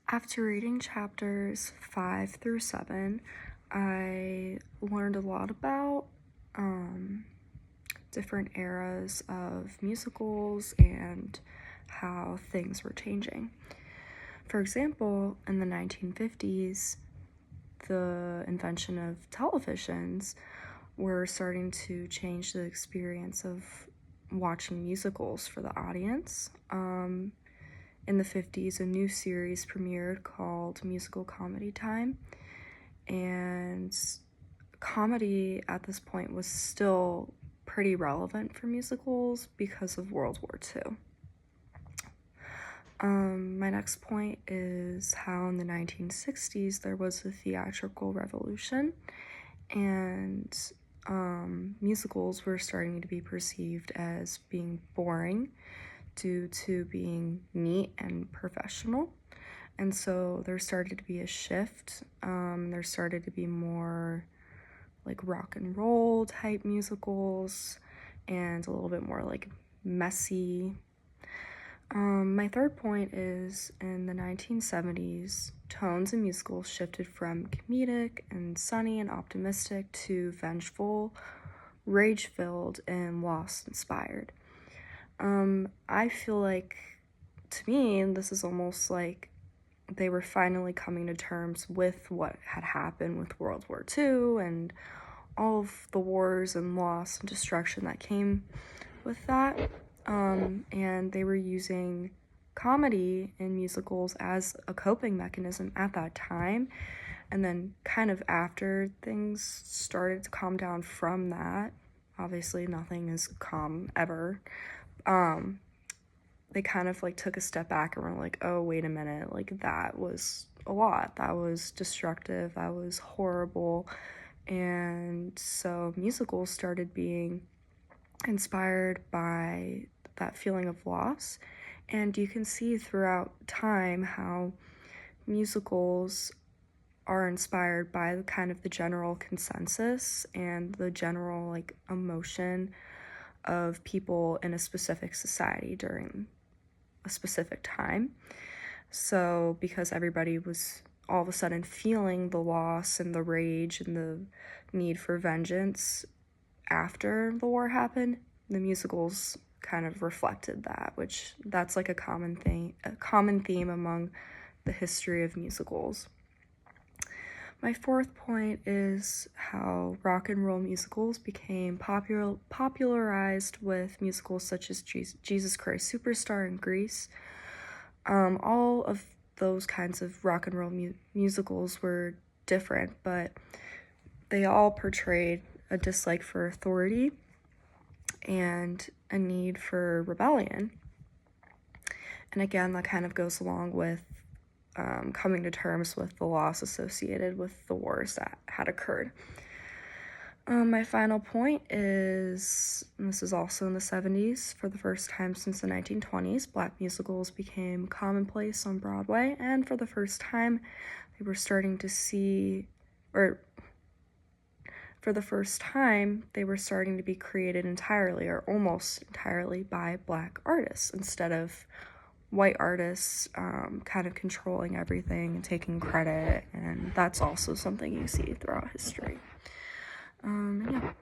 After reading chapters 5 through 7, I learned a lot about different eras of musicals and how things were changing. For example, in the 1950s, the invention of televisions were starting to change the experience of watching musicals for the audience. In the 50s, a new series premiered called Musical Comedy Time, and comedy at this point was still pretty relevant for musicals because of World War II. My next point is how in the 1960s there was a theatrical revolution, and musicals were starting to be perceived as being boring due to being neat and professional. And so there started to be a shift. There started to be more like rock and roll type musicals and a little bit more like messy. My third point is in the 1970s, tones in musicals shifted from comedic and sunny and optimistic to vengeful, rage-filled, and loss-inspired. I feel like, to me, this is almost like they were finally coming to terms with what had happened with World War II and all of the wars and loss and destruction that came with that. And they were using comedy in musicals as a coping mechanism at that time. And then kind of after things started to calm down from that, obviously nothing is calm ever, they kind of like took a step back and were like, oh, wait a minute, like that was a lot, that was destructive, that was horrible. And so musicals started being inspired by that feeling of loss. And you can see throughout time how musicals are inspired by kind of the general consensus and the general like emotion of people in a specific society during a specific time. So because everybody was all of a sudden feeling the loss and the rage and the need for vengeance after the war happened, the musicals kind of reflected that, which that's like a common theme among the history of musicals. My fourth point is how rock and roll musicals became popularized with musicals such as Jesus Christ Superstar and Grease. All of those kinds of rock and roll musicals were different, but they all portrayed a dislike for authority and a need for rebellion. And again, that kind of goes along with coming to terms with the loss associated with the wars that had occurred. My final point is, and this is also in the 70s, for the first time since the 1920s, Black musicals became commonplace on Broadway, and for the first time, they were starting to be created entirely or almost entirely by Black artists instead of white artists kind of controlling everything and taking credit, and that's also something you see throughout history. Yeah.